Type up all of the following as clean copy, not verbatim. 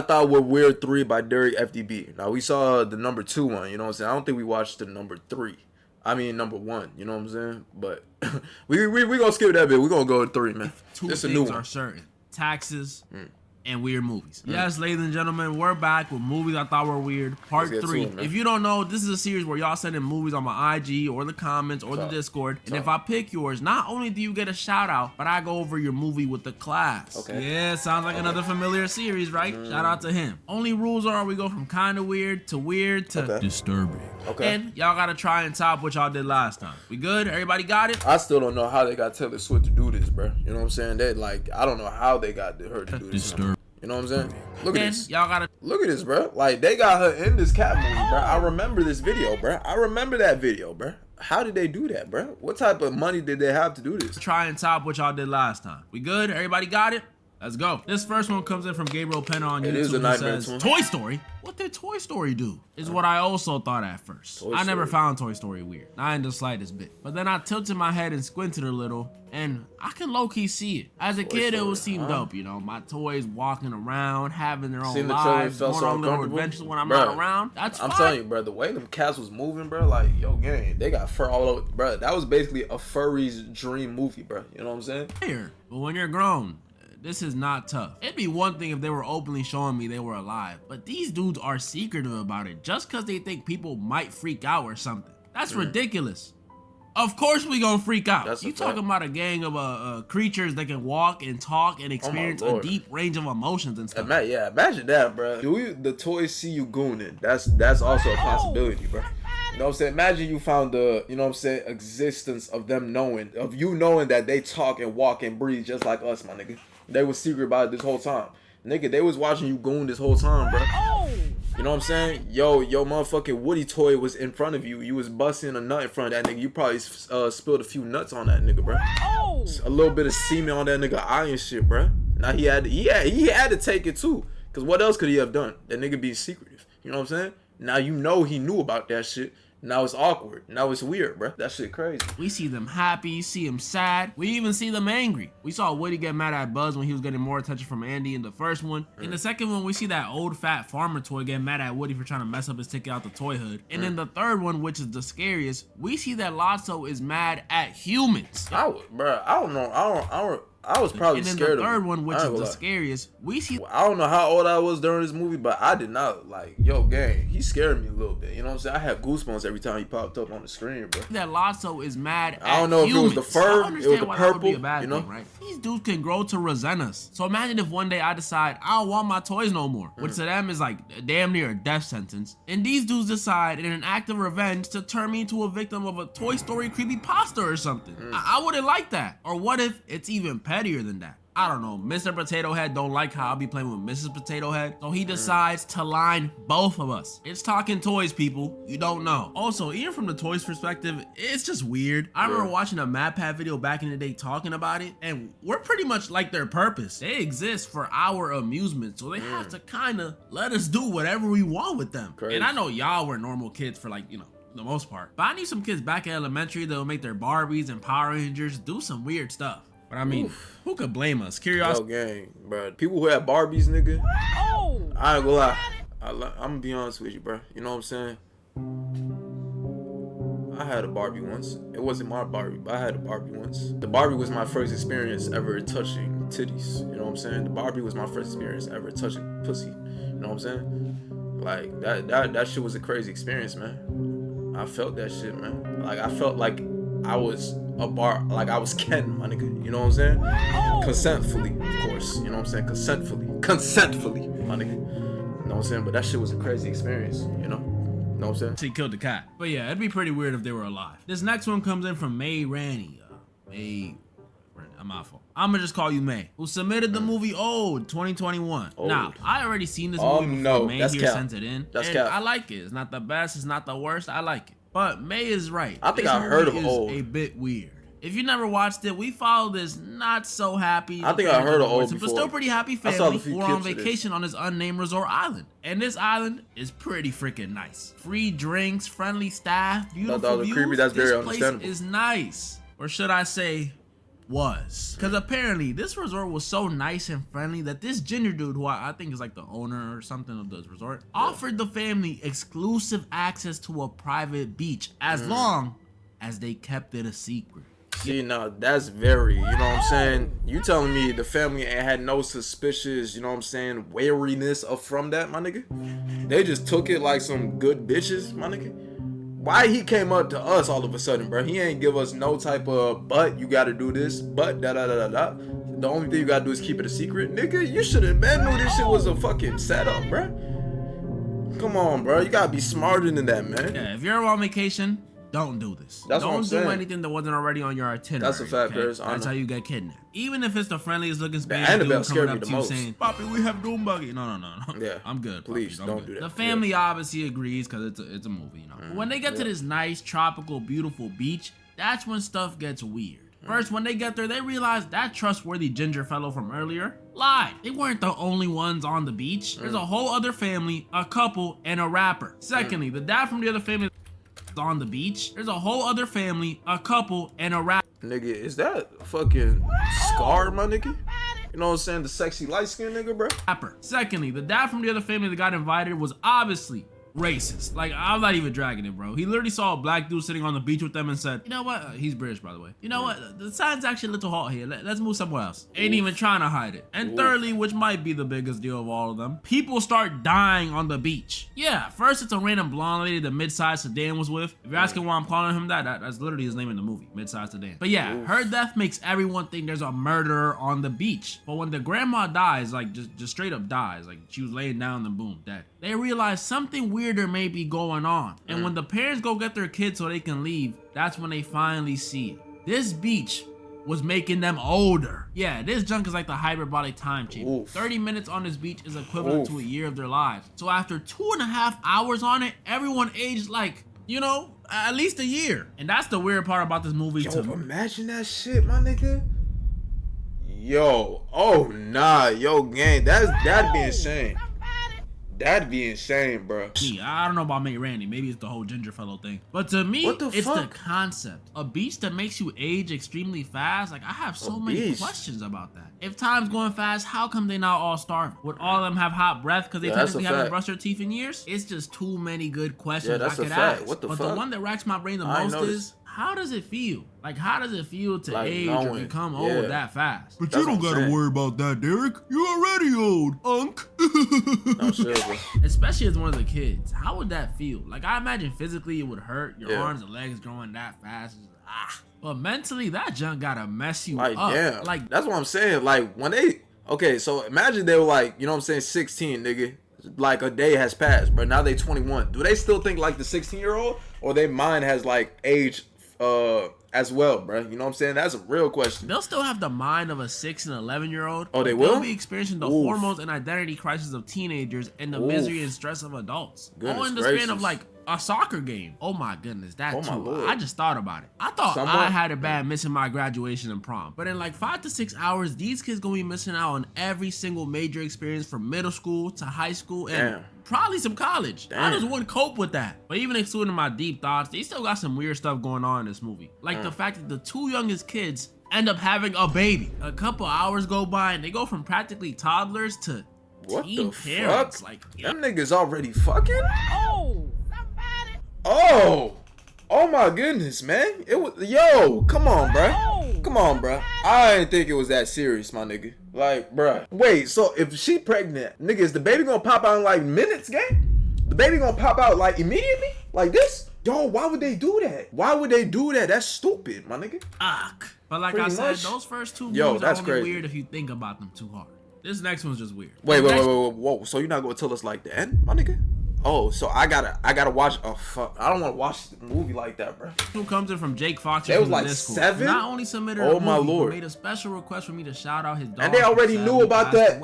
I thought were weird 3 by DerekFDB. Now we saw the number 2 one, you know what I'm saying? I don't think we watched the number 3. I mean number 1, you know what I'm saying? But we gonna skip that bit. We gonna go to 3, man. Two things are certain: taxes and weird movies. Yes, ladies and gentlemen, we're back with movies I thought were weird. Part 3. If you don't know, this is a series where y'all send in movies on my IG or the comments or the Discord. And if I pick yours, not only do you get a shout out, but I go over your movie with the class. Okay. Yeah, sounds like another familiar series, right? Shout out to him. Only rules are we go from kind of weird to disturbing. Okay. And y'all gotta try and top what y'all did last time. We good? Everybody got it? I still don't know how they got Taylor Swift to do this, bro. You know what I'm saying? That like I don't know how they got her to do this. You know what I'm saying? Look at this. Y'all gotta look at this, bro. Like they got her in this cat movie, bro. I remember this video, bro. I remember that video, bro. How did they do that, bro? What type of money did they have to do this? Try and top what y'all did last time. We good? Everybody got it? Let's go. This first one comes in from Gabriel Penna on YouTube. It is a nightmare. Says, Toy Story? What did Toy Story do? Is what I also thought at first. I never found Toy Story weird. Not in the slightest bit. But then I tilted my head and squinted a little, and I can low-key see it. As a kid, it would seem dope, you know? My toys walking around, having their own lives, going on little adventures when I'm not around. That's fine. I'm telling you, bro, the way them cats was moving, bro, like, yo, gang, they got fur all over. Bro, that was basically a furry's dream movie, bro. You know what I'm saying? Here, but when you're grown, this is not tough. It'd be one thing if they were openly showing me they were alive, but these dudes are secretive about it just because they think people might freak out or something. That's ridiculous. Of course we gonna freak out. You talking about a gang of creatures that can walk and talk and experience a deep range of emotions and stuff. Yeah, imagine that, bro. Do the toys see you gooning? That's also a possibility, bro. You know what I'm saying? Imagine you found the, you know what I'm saying, existence of them knowing, of you knowing that they talk and walk and breathe just like us, my nigga. They was secret about it this whole time. Nigga, they was watching you goon this whole time, bro. You know what I'm saying? Yo motherfucking Woody toy was in front of you. You was busting a nut in front of that nigga. You probably spilled a few nuts on that nigga, bro. A little bit of semen on that nigga eye and shit, bro. Now he had to take it too. Cause what else could he have done? That nigga being secretive. You know what I'm saying? Now you know he knew about that shit. Now it's awkward. Now it's weird, bro. That shit crazy. We see them happy, see them sad. We even see them angry. We saw Woody get mad at Buzz when he was getting more attention from Andy in the first one. In the second one, we see that old fat farmer toy get mad at Woody for trying to mess up his ticket out the toy hood. And in the third one, which is the scariest, we see that Lotso is mad at humans. I don't know. I was probably scared of him. And in the third one, which is the scariest, we see... I don't know how old I was during this movie, but I did not, like, yo, gang, he scared me a little bit. You know what I'm saying? I had goosebumps every time he popped up on the screen, bro. That Lotso is mad at I don't know humans. if it was the fur, it was the purple, you know? Thing, right? These dudes can grow to resent us. So imagine if one day I decide, I don't want my toys no more, which to them is like damn near a death sentence. And these dudes decide, in an act of revenge, to turn me into a victim of a Toy Story creepypasta or something. I wouldn't like that. Or what if it's even pettier than that? I don't know, Mr. Potato Head don't like how I'll be playing with Mrs. Potato Head, so he decides to line both of us. It's talking toys, people. You don't know. Also, even from the toys perspective, it's just weird. I remember watching a MatPat video back in the day talking about it, and we're pretty much like their purpose. They exist for our amusement, so they have to kind of let us do whatever we want with them. Crazy. And I know y'all were normal kids for, like, you know, the most part, but I need some kids back in elementary that'll make their Barbies and Power Rangers do some weird stuff. But I mean, who could blame us? Curiosity. Yo, gang, bro. People who have Barbies, nigga. I ain't gonna lie. I'm gonna be honest with you, bro. You know what I'm saying? I had a Barbie once. It wasn't my Barbie, but I had a Barbie once. The Barbie was my first experience ever touching titties. You know what I'm saying? The Barbie was my first experience ever touching pussy. You know what I'm saying? Like that shit was a crazy experience, man. I felt that shit, man. Like I felt like I was like I was Ken, my nigga. You know what I'm saying? Consentfully, of course. You know what I'm saying? Consentfully, my nigga. You know what I'm saying? But that shit was a crazy experience, you know? You know what I'm saying? So he killed the cat. But yeah, it'd be pretty weird if they were alive. This next one comes in from May Ranny. I'm awful. I'm gonna just call you May, who submitted the movie Old 2021. Now, I already seen this movie before May here sent it in. And I like it. It's not the best, it's not the worst. I like it. But May is right. I think I heard of Old. A bit weird. If you never watched it, we follow this not so happy. I think I heard of Old before. But still pretty happy family who are on vacation on this unnamed resort island. And this island is pretty freaking nice. Free drinks, friendly staff, beautiful views. Creepy. That's very understandable. This place is nice. Or should I say, was. Because apparently this resort was so nice and friendly that this ginger dude, who I think is like the owner or something of this resort, offered the family exclusive access to a private beach as long as they kept it a secret. See, now that's very, you know what I'm saying? You telling me the family ain't had no suspicious, you know what I'm saying, wariness from that, my nigga? They just took it like some good bitches, my nigga? Why he came up to us all of a sudden, bro? He ain't give us no type of, but you gotta do this, but da-da-da-da-da. The only thing you gotta do is keep it a secret. Nigga, you should have been knew this shit was a fucking setup, bro. Come on, bro. You gotta be smarter than that, man. Yeah, if you're on vacation, don't do this. That's what I'm saying. Don't do anything that wasn't already on your itinerary. That's a fact, okay? Paris. That's how you get kidnapped. Even if it's the friendliest looking Spanish Annabelle dude scared coming me up the to you most. saying, "Papi, we have doom buggy." No. Yeah. I'm good. Please, I'm don't good. do that. The family obviously agrees because it's a movie, you know. But when they get to this nice, tropical, beautiful beach, that's when stuff gets weird. First, when they get there, they realize that trustworthy ginger fellow from earlier lied. They weren't the only ones on the beach. There's a whole other family, a couple, and a rapper. Secondly, the dad from the other family on the beach. There's a whole other family, a couple, and a rapper. Nigga, is that fucking Scar, my nigga? You know what I'm saying? The sexy light-skinned nigga, bro? Secondly, the dad from the other family that got invited was obviously racist. Like, I'm not even dragging it, bro. He literally saw a black dude sitting on the beach with them and said, "You know what?" He's British, by the way. "You know what? The sun's actually a little hot here. Let's move somewhere else." Ain't even trying to hide it. And thirdly, which might be the biggest deal of all of them, people start dying on the beach. Yeah, first it's a random blonde lady that mid-sized sedan was with. If you're asking why I'm calling him that's literally his name in the movie, mid-sized sedan. But yeah, her death makes everyone think there's a murderer on the beach. But when the grandma dies, like just straight up dies, like she was laying down and boom, dead, they realize something weirder may be going on. And when the parents go get their kids so they can leave, that's when they finally see it. This beach was making them older. Yeah, this junk is like the hyperbolic time chamber. 30 minutes on this beach is equivalent to a year of their lives. So after 2.5 hours on it, everyone aged like, you know, at least a year. And that's the weird part about this movie too. Imagine that shit, my nigga. Yo, oh nah, yo, gang, that'd be insane. That'd be insane, bro. I don't know about Mate Randy. Maybe it's the whole ginger fellow thing. But to me, it's the concept. A beach that makes you age extremely fast. Like, I have so many questions about that. If time's going fast, how come they not all starving? Would all of them have hot breath because they technically haven't brushed their teeth in years? It's just too many good questions I could ask. What the fuck? But the one that racks my brain the most is, how does it feel? Like, how does it feel to age or become old that fast? But you don't gotta worry about that, Derek. You're already old, unk. No shit, bro. Especially as one of the kids. How would that feel? Like, I imagine physically it would hurt. Your arms and legs growing that fast. But mentally, that junk gotta mess you up. Damn. Like, that's what I'm saying. Like, when they, okay, so imagine they were like, you know what I'm saying, 16, nigga. Like, a day has passed, but now they 21. Do they still think like the 16-year-old? Or their mind has like aged as well, bro? You know what I'm saying? That's a real question. They'll still have the mind of a 6 and 11-year-old. Oh, they will? They'll be experiencing the hormones and identity crisis of teenagers and the misery and stress of adults. All in the span of like a soccer game. Oh my goodness, that too. Lord. I just thought about it. I thought I had it bad missing my graduation and prom. But in like 5 to 6 hours, these kids gonna be missing out on every single major experience from middle school to high school and probably some college. How does one cope with that? But even excluding my deep thoughts, they still got some weird stuff going on in this movie. Like the fact that the 2 youngest kids end up having a baby. A couple hours go by and they go from practically toddlers to teen parents. Like, them niggas already fucking? Oh my goodness, man. It was, yo, come on, bruh. Come on, bruh. I didn't think it was that serious, my nigga. Like, bruh. Wait, so if she pregnant, nigga, is the baby gonna pop out in like minutes, gang? The baby gonna pop out like immediately? Like this? Yo, why would they do that? Why would they do that? That's stupid, my nigga. But like I said, those first 2 movies are only weird if you think about them too hard. This next one's just weird. Wait, whoa. So you're not gonna tell us like the end, my nigga? Oh, so I gotta watch. Oh fuck, I don't want to watch the movie like that, bro. Who comes in from Jake Fox? They was like 7. Not only submitted oh a my movie, lord, but made a special request for me to shout out his dog. And they already knew about that.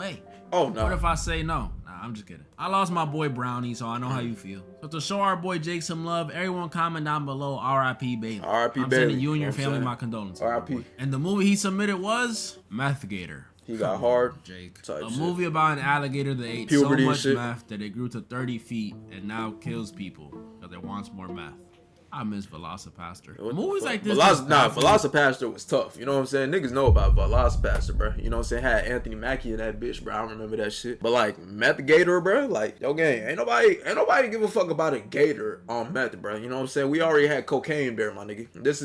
Oh no. What if I say no? Nah, I'm just kidding. I lost my boy Brownie, so I know how you feel. So to show our boy Jake some love, everyone comment down below R.I.P. Bailey. R.I.P. I'm Bailey. sending you and your family my condolences. R.I.P. And the movie he submitted was Meth Gator. He got hard. Jake. A movie about an alligator that ate so much meth that it grew to 30 feet and now kills people because it wants more meth. I miss Velocipaster. What the Movies fuck? like this. Velocipaster was tough. You know what I'm saying? Niggas know about Velocipaster, bro. You know what I'm saying? Had Anthony Mackie in that bitch, bro. I remember that shit. But like Meth Gator, bro. Like, yo, gang, ain't nobody give a fuck about a gator on meth, bro. You know what I'm saying? We already had cocaine there, my nigga. This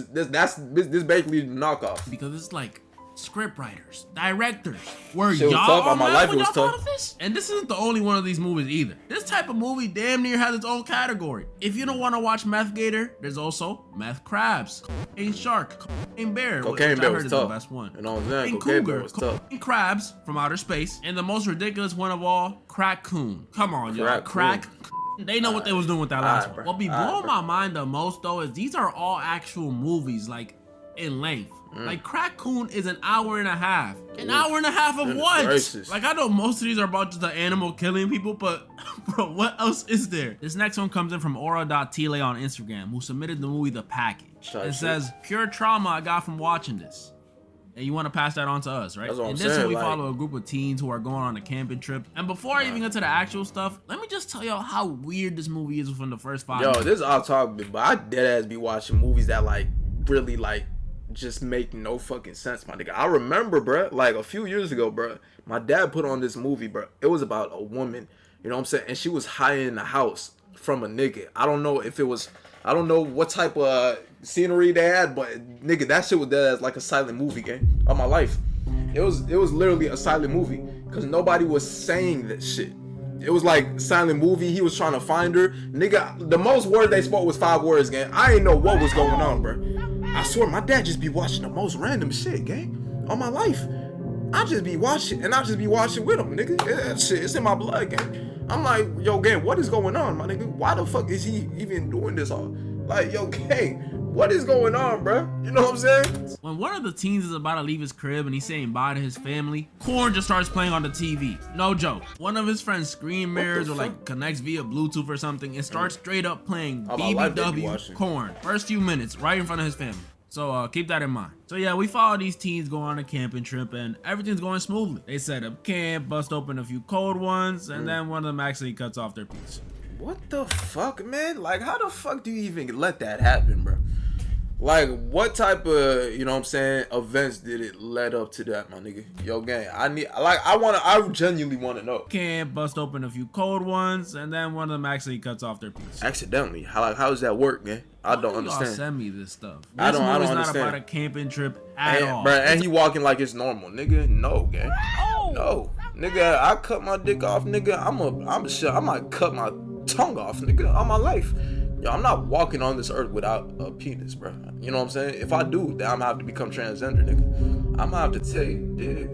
basically knockoff. Because it's like script writers, directors. Were Shit was y'all tough. on On my meth life, when it was y'all thought tough. of this? And this isn't the only one of these movies either. This type of movie damn near has its own category. If you don't want to watch Meth Gator, there's also Meth Crabs, Cocaine Shark, Cocaine Bear, Cocaine which Bear I heard was is tough. the best one. You know what I'm saying? And Cocaine Bear Cougar, was tough. Cocaine Crabs from outer space, and the most ridiculous one of all, Crack-Coon. Come on, y'all. Crack-Coon. They know what they was doing with that last one. bro. What be blowing my mind the most though is these are all actual movies, like in length. Like Crack-Coon is an hour and a half. An hour and a half of Goodness what? gracious. Like I know most of these are about just the animal killing people, but bro, what else is there? This next one comes in from aura.tile on Instagram, who submitted the movie The Package. Type It shit. says, pure trauma I got from watching this. And you want to pass that on to us, right? That's what I'm In this saying, one, we like- follow a group of teens who are going on a camping trip. And before I even get to the actual stuff, let me just tell y'all how weird this movie is from the first 5 Yo, minutes. this is off topic, but I dead ass be watching movies that like really like just make no fucking sense, my nigga. I remember, bruh, like a few years ago, bruh, my dad put on this movie, bruh. It was about a woman, you know what I'm saying? And she was hiding the house from a nigga. I don't know what type of scenery they had, but nigga, that shit was dead as like a silent movie, gang. Of my life. It was literally a silent movie. Cause nobody was saying that shit. It was like silent movie. He was trying to find her. Nigga, the most word they spoke was 5 words, gang. I ain't know what was going on, bruh. I swear my dad just be watching the most random shit, gang. All my life. I just be watching, and I just be watching with him, nigga. Yeah, shit, it's in my blood, gang. I'm like, yo, gang, what is going on, my nigga? Why the fuck is he even doing this all? Like, yo, gang, what is going on, bro? You know what I'm saying? When one of the teens is about to leave his crib and he's saying bye to his family, Korn just starts playing on the TV. No joke. One of his friends' screen mirrors or like connects via Bluetooth or something and starts straight up playing All my life they be BBW watching. Korn. First few minutes, right in front of his family. So keep that in mind. So yeah, we follow these teens going on a camping trip and everything's going smoothly. They set up camp, bust open a few cold ones, and then one of them actually cuts off their piece. What the fuck, man? Like, how the fuck do you even let that happen, bro? Like, what type of, you know what I'm saying, events did it lead up to that, my nigga? Yo, gang, I genuinely want to know. Camp, bust open a few cold ones, and then one of them actually cuts off their piece. Accidentally. How does that work, man? I don't Y'all understand. send me this stuff. This I don't movie's not understand. about a camping trip at all. Bro, and he walking like it's normal, nigga. No, gang. No, nigga. I cut my dick off, nigga. I might cut my tongue off, nigga. All my life. Yo, I'm not walking on this earth without a penis, bro. You know what I'm saying? If I do, then I'm gonna have to become transgender, nigga. I'm gonna have to take dick.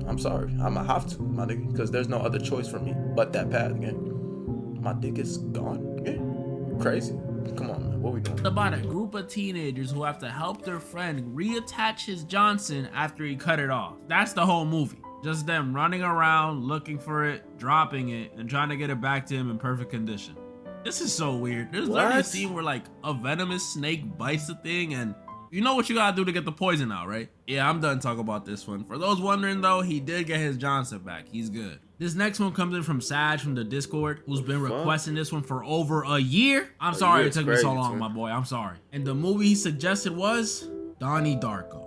I'm sorry. I'm gonna have to, my nigga, because there's no other choice for me but that path, gang. My dick is gone, gang. You crazy? Come on, man. What we doing? It's about a group of teenagers who have to help their friend reattach his Johnson after he cut it off. That's the whole movie. Just them running around, looking for it, dropping it, and trying to get it back to him in perfect condition. This is so weird. There's literally a What? scene where like a venomous snake bites the thing and you know what you gotta do to get the poison out, right? Yeah, I'm done talking about this one. For those wondering though, he did get his Johnson back. He's good. This next one comes in from Saj from the Discord, who's been requesting this one for over a year. I'm sorry year it is took me so crazy, long, too. my boy. I'm sorry. And the movie he suggested was Donnie Darko.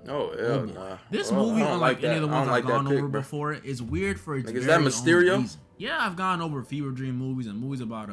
Oh, hell nah. This Oh, movie, I don't unlike like any of the that. I ones don't I've like that gone pick, over bro. before, is weird for its Like, is very that Mysterio? own reason. Yeah, I've gone over fever dream movies and movies about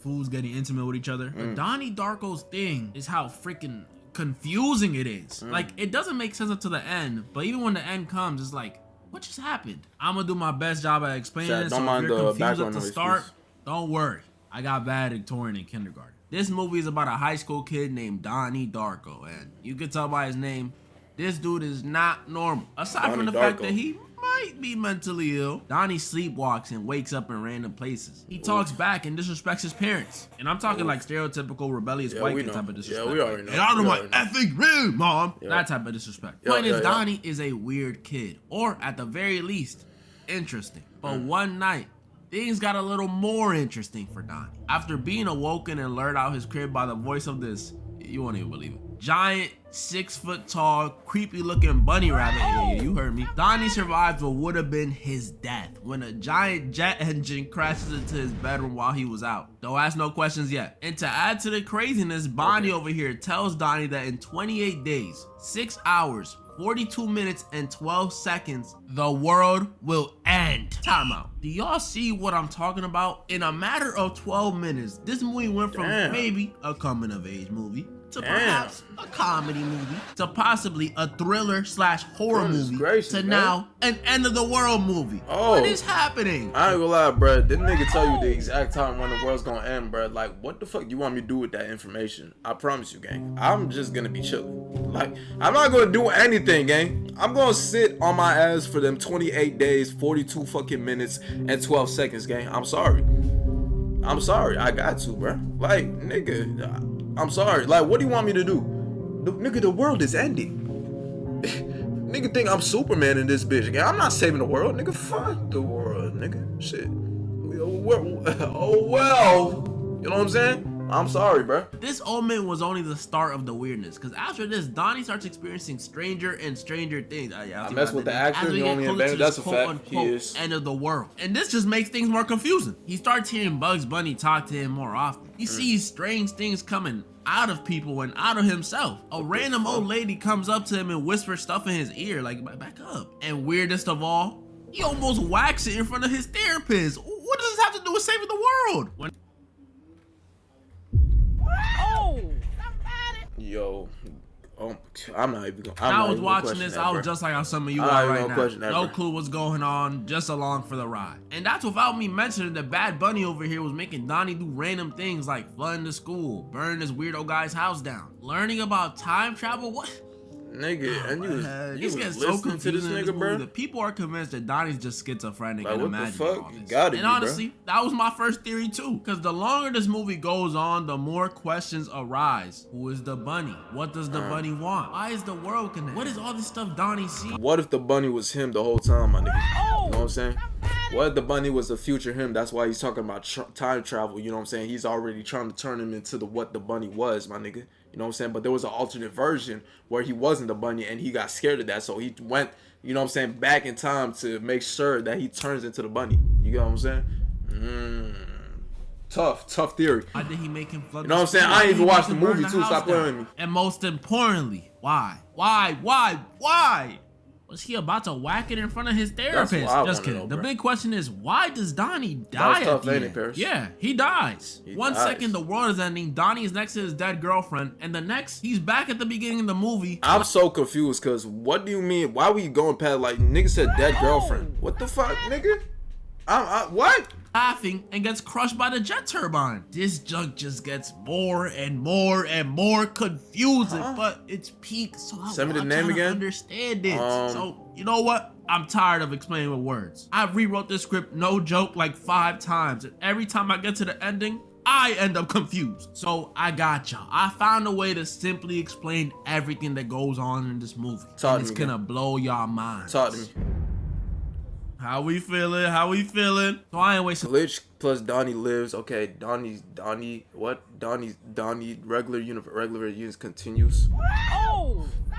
fools getting intimate with each other. But Donnie Darko's thing is how freaking confusing it is. Like, it doesn't make sense up to the end, but even when the end comes, it's like, what just happened? I'm gonna do my best job at explaining Chad, it, don't so if mind you're the confused at background the noise, start, please. don't worry. I got valedictorian in kindergarten. This movie is about a high school kid named Donnie Darko, and you can tell by his name, this dude is not normal. Aside from Donnie the fact Darko. that he might be mentally ill, Donnie sleepwalks and wakes up in random places. He talks back and disrespects his parents. And I'm talking like stereotypical rebellious Yeah, white we kid know. type of disrespect. Yeah, we already know. Get out of We my already know. effing room, mom. Yeah. That type of disrespect. Yeah, Point yeah, is, yeah. Donnie is a weird kid. Or at the very least, interesting. But one night, things got a little more interesting for Donnie. After being awoken and lured out his crib by the voice of this, you won't even believe it, giant 6 foot tall, creepy looking bunny rabbit. Yeah, you heard me. Donnie survived what would have been his death when a giant jet engine crashes into his bedroom while he was out. Don't ask no questions yet. And to add to the craziness, Bonnie over here tells Donnie that in 28 days, 6 hours, 42 minutes and 12 seconds, the world will end. Time out. Do y'all see what I'm talking about? In a matter of 12 minutes, this movie went from maybe a coming of age movie to perhaps a comedy movie to possibly a thriller slash horror movie to now an end of the world movie. What is happening? I ain't gonna lie, bro. Didn't nigga tell you the exact time when the world's gonna end, bro? Like, what the fuck you want me to do with that information? I promise you, gang. I'm just gonna be chilling. Like, I'm not gonna do anything, gang. I'm gonna sit on my ass for them 28 days, 42 fucking minutes, and 12 seconds, gang. I'm sorry. I'm sorry. I got to, bro. Like, nigga, I'm sorry. Like, what do you want me to do? Nigga, the world is ending. Nigga think I'm Superman in this bitch, gang. I'm not saving the world, nigga. Fuck the world, nigga. Shit. Oh, well. You know what I'm saying? I'm sorry, bro. This omen was only the start of the weirdness, because after this, Donnie starts experiencing stranger and stranger things. I mess with the actor, the only advantage, that's a fact. He is. End of the world. And this just makes things more confusing. He starts hearing Bugs Bunny talk to him more often. He sees strange things coming out of people and out of himself. A random old lady comes up to him and whispers stuff in his ear, like, back up. And weirdest of all, he almost whacks it in front of his therapist. What does this have to do with saving the world? Yo, I'm not even gonna. I was watching this, I was just like how some of you are right now. No clue what's going on, just along for the ride. And that's without me mentioning that Bad Bunny over here was making Donnie do random things like flooding the school, burning this weirdo guy's house down, learning about time travel. What? Nigga, and you was gets listening to this nigga, bro? The people are convinced that Donnie's just schizophrenic and imagining what the fuck? All this. You gotta and honestly, that was my first theory too. Because the longer this movie goes on, the more questions arise. Who is the bunny? What does the bunny want? Why is the world connected? What is all this stuff Donnie sees? What if the bunny was him the whole time, my nigga? You know what I'm saying? What if the bunny was the future him? That's why he's talking about time travel. You know what I'm saying? He's already trying to turn him into what the bunny was, my nigga. You know what I'm saying? But there was an alternate version where he wasn't the bunny and he got scared of that. So he went, you know what I'm saying, back in time to make sure that he turns into the bunny. You get what I'm saying? Tough theory. Why did he make him flood? You know what I'm saying? I ain't even watched the movie too. Stop playing with me. And most importantly, why? Was he about to whack it in front of his therapist? Just kidding. The big question is, why does Donnie die at the end? Yeah, he dies. One second the world is ending, Donnie is next to his dead girlfriend, and the next, he's back at the beginning of the movie. I'm so confused, because what do you mean? Why were you going past, like, nigga said dead girlfriend? What the fuck, nigga? What? Laughing and gets crushed by the jet turbine. This junk just gets more and more and more confusing, but it's peak, so Send me the name again. Understand it. So you know what? I'm tired of explaining with words. I rewrote this script, no joke, like 5 times, and every time I get to the ending, I end up confused. So I got y'all. I found a way to simply explain everything that goes on in this movie. And it's gonna blow y'all minds. Talk to me. How we feeling? So I ain't wasting. Glitch plus Donnie lives. Okay, Donnie, regular units continues.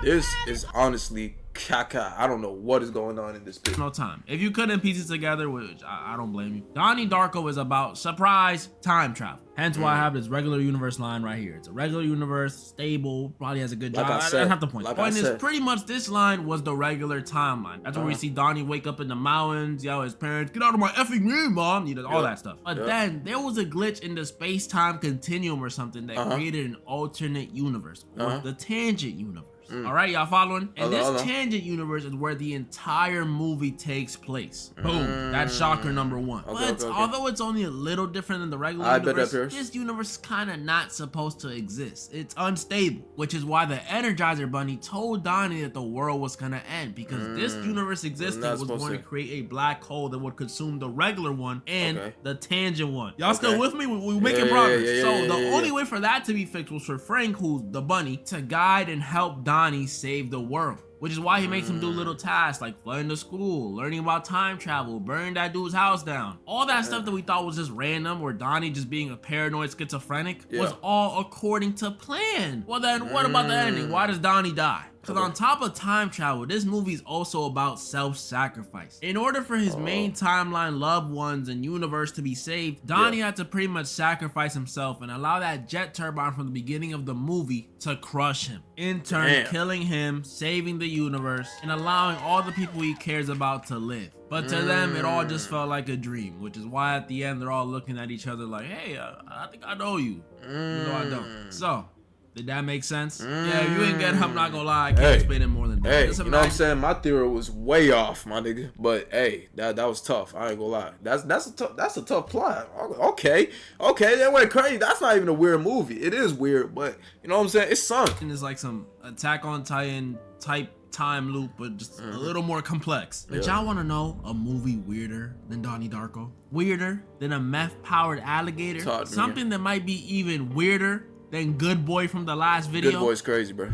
This is honestly caca. I don't know what is going on in this picture. No time. If you couldn't piece it together, which I don't blame you. Donnie Darko is about surprise time travel. Hence why I have this regular universe line right here. It's a regular universe, stable, probably has a good job. That's not the point. The point is pretty much this line was the regular timeline. That's where we see Donnie wake up in the mountains, yell at his parents, "Get out of my effing room, mom!" You know, all that stuff. But then there was a glitch in the space-time continuum or something that created an alternate universe, or the tangent universe. All right, y'all following? And this tangent universe is where the entire movie takes place. Boom. That's shocker number 1. But although it's only a little different than the regular universe, this universe is kind of not supposed to exist. It's unstable, which is why the Energizer Bunny told Donnie that the world was going to end, because this universe existing was going to create a black hole that would consume the regular one and the tangent one. Y'all still with me? We making progress. So the only way for that to be fixed was for Frank, who's the bunny, to guide and help Donnie Donnie save the world. Which is why he makes him do little tasks like flooding the school, learning about time travel, burning that dude's house down. All that stuff that we thought was just random, or Donnie just being a paranoid schizophrenic, was all according to plan. Well then, what about the ending? Why does Donnie die? Because on top of time travel, this movie is also about self-sacrifice. In order for his main timeline loved ones and universe to be saved, Donnie had to pretty much sacrifice himself and allow that jet turbine from the beginning of the movie to crush him. In turn, killing him, saving the universe, and allowing all the people he cares about to live. But to them, it all just felt like a dream, which is why at the end, they're all looking at each other like, hey, I think I know you, even though I don't. So, did that make sense? Yeah, if you ain't get it, I'm not gonna lie, I can't explain it more than that. Hey, you know what I'm saying? My theory was way off, my nigga. But hey, that was tough. I ain't gonna lie. That's a tough plot. Okay, that went crazy. That's not even a weird movie. It is weird, but you know what I'm saying? It's sunk. And it's like some Attack on Titan type time loop, but just a little more complex. But y'all want to know a movie weirder than Donnie Darko? Weirder than a meth-powered alligator? Something that might be even weirder than Good Boy from the last video? Good Boy's crazy, bro.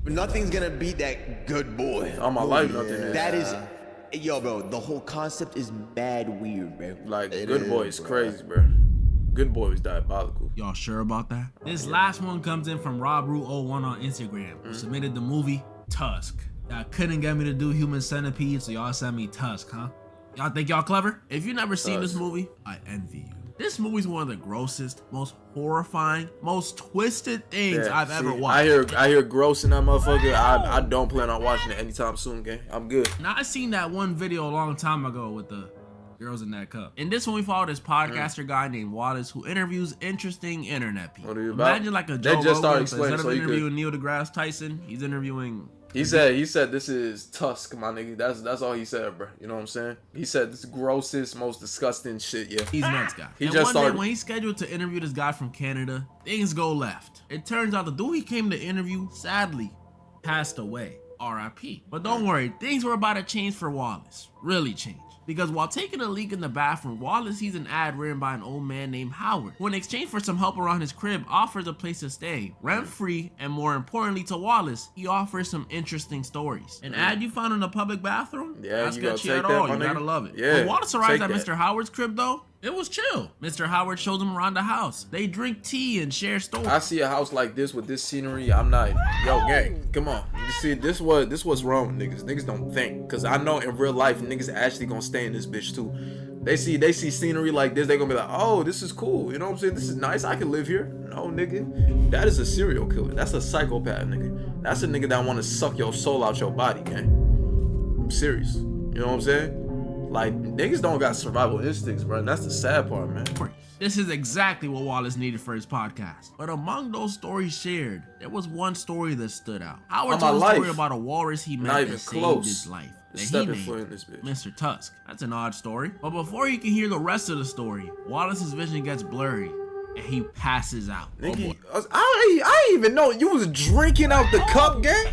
But nothing's gonna beat that Good Boy. All my life, nothing is. That is, yo, bro. The whole concept is mad weird, bro. Like Good Boy is crazy, bro. Good Boy was diabolical. Y'all sure about that? This last one comes in from RobRu01 on Instagram, who submitted the movie Tusk. Y'all couldn't get me to do Human Centipede, so y'all sent me Tusk, huh? Y'all think y'all clever? If you've never seen this movie, I envy you. This movie's one of the grossest, most horrifying, most twisted things I've ever watched. I hear gross in that motherfucker. I don't plan on watching it anytime soon, gang. I'm good. Now, I seen that one video a long time ago with the girls in that cup. In this one, we follow this podcaster guy named Wallace who interviews interesting internet people. What are you about? Imagine like a Joe Rogan, instead of interviewing Neil deGrasse Tyson, he's interviewing... He said this is Tusk, my nigga. That's all he said, bro. You know what I'm saying? He said this grossest, most disgusting shit. Yeah, he's nuts, guy. He and just one day when he's scheduled to interview this guy from Canada, things go left. It turns out the dude he came to interview sadly passed away. R.I.P. But don't worry, things were about to change for Wallace. Really change. Because while taking a leak in the bathroom, Wallace sees an ad written by an old man named Howard, who in exchange for some help around his crib offers a place to stay, rent-free, and more importantly to Wallace, he offers some interesting stories. An ad you found in a public bathroom? Yeah, that's you good shit at all. You gotta love it. Yeah, when Wallace arrives at Mr. Howard's crib though, it was chill. Mr. Howard shows him around the house. They drink tea and share stories. I see a house like this with this scenery. I'm not, yo, gang, come on. You see, this what's wrong with niggas. Niggas don't think. Cause I know in real life, niggas actually gonna stay in this bitch too. They see scenery like this, they gonna be like, oh, this is cool. You know what I'm saying? This is nice. I can live here. No, nigga. That is a serial killer. That's a psychopath, nigga. That's a nigga that wanna suck your soul out your body, gang. I'm serious. You know what I'm saying? Like, niggas don't got survival instincts, bro. And that's the sad part, man. This is exactly what Wallace needed for his podcast. But among those stories shared, there was one story that stood out. Howard told a story about a walrus he met that saved his life. That he named Mr. Tusk. That's an odd story. But before you can hear the rest of the story, Wallace's vision gets blurry and he passes out. Nigga, I didn't even know you was drinking out the cup, gang.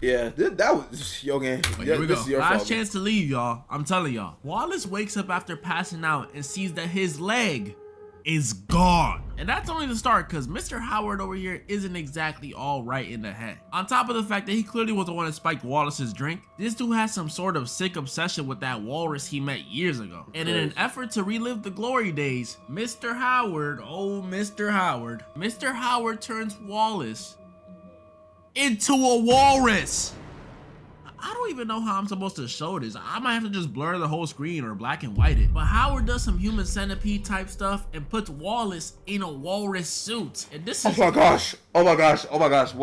Yeah, that was yo, gang. Here we go. Last chance to leave, y'all. I'm telling y'all. Wallace wakes up after passing out and sees that his leg is gone. And that's only the start, because Mr. Howard over here isn't exactly all right in the head. On top of the fact that he clearly was the one that spiked Wallace's drink, this dude has some sort of sick obsession with that walrus he met years ago. And in an effort to relive the glory days, Mr. Howard turns Wallace into a walrus. I don't even know how I'm supposed to show this. I might have to just blur the whole screen or black and white it. But Howard does some Human Centipede type stuff and puts Wallace in a walrus suit. And this is— Oh my gosh. Whoa.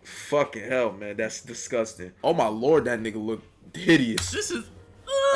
Fucking hell, man. That's disgusting. Oh my lord, that nigga look hideous. This is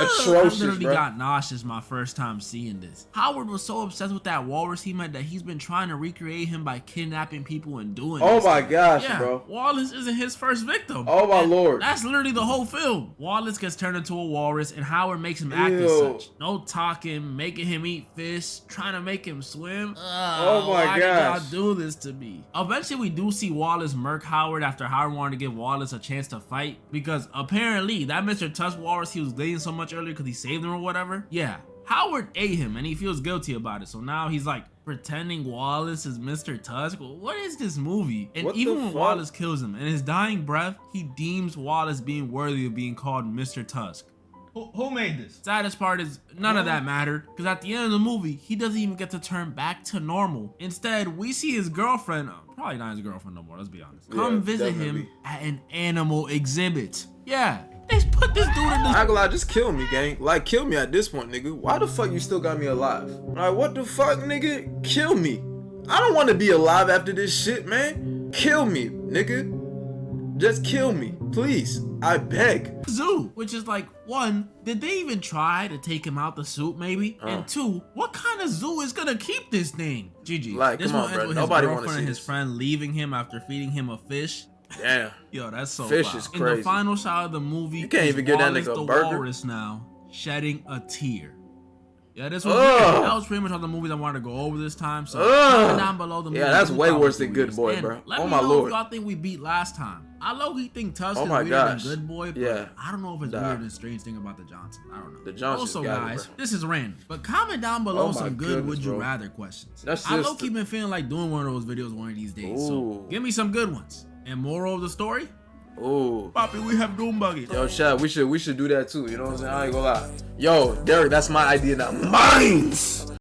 atrocious, I literally bro. got nauseous my first time seeing this. Howard was so obsessed with that walrus he met that he's been trying to recreate him by kidnapping people and doing Oh my gosh, bro. Wallace isn't his first victim. Oh my lord. That's literally the whole film. Wallace gets turned into a walrus and Howard makes him act as such. No talking, making him eat fish, trying to make him swim. Oh my gosh. Why did y'all do this to me? Eventually we do see Wallace murk Howard after Howard wanted to give Wallace a chance to fight, because apparently that Mr. Tusk walrus he was dating so much earlier because he saved him or whatever, yeah, Howard ate him and he feels guilty about it. So now he's like pretending Wallace is Mr. Tusk. What is this movie? And What even the when fuck? Wallace kills him, in his dying breath, he deems Wallace being worthy of being called Mr. Tusk. Who made this? Saddest part is none of that mattered, because at the end of the movie, he doesn't even get to turn back to normal. Instead, we see his girlfriend, probably not his girlfriend no more, let's be honest, come Yeah, visit definitely. him at an animal exhibit. Yeah, they put this dude in I the ain't gonna lie, just kill me, gang. Like, kill me at this point, nigga. Why the fuck you still got me alive? Like, what the fuck, nigga? Kill me. I don't want to be alive after this shit, man. Kill me, nigga. Just kill me, please. I beg. zoo, which is like, one, did they even try to take him out the suit maybe? And two, what kind of zoo is gonna keep this thing? GG. Like, this come on, one ends bro. with Nobody his wanna girlfriend see and his this. friend leaving him after feeding him a fish. Damn. Yo, that's so Fish foul. is In the crazy. final shot of the movie, You can't is even give that Wallace nigga a the burger. Walrus now shedding a tear. Yeah, this was Ugh. weird. That was pretty much all the movies I wanted to go over this time. So Ugh. comment down below the movies Yeah, that's you way thought worse was than the Good weirdest. Boy, And bro. Let Oh me my know lord. if y'all think we beat last time. I low-key think Tusk Oh is my weirder gosh. than Good Boy, but Yeah. I don't know if it's Nah. weird and strange thing about the Johnson. I don't know. The Johnsons Also, got it, guys, bro. this is random, but comment down below Oh my some good goodness, would you bro. rather questions. That's I just low-key been feeling like doing one of those videos one of these days. So Ooh. give me some good ones. And moral of the story, Ooh. Poppy, we have doom buggies. Yo, chat, we should do that too. You know what I'm saying? I ain't gonna lie. Yo, Derek, that's my idea now. Mines!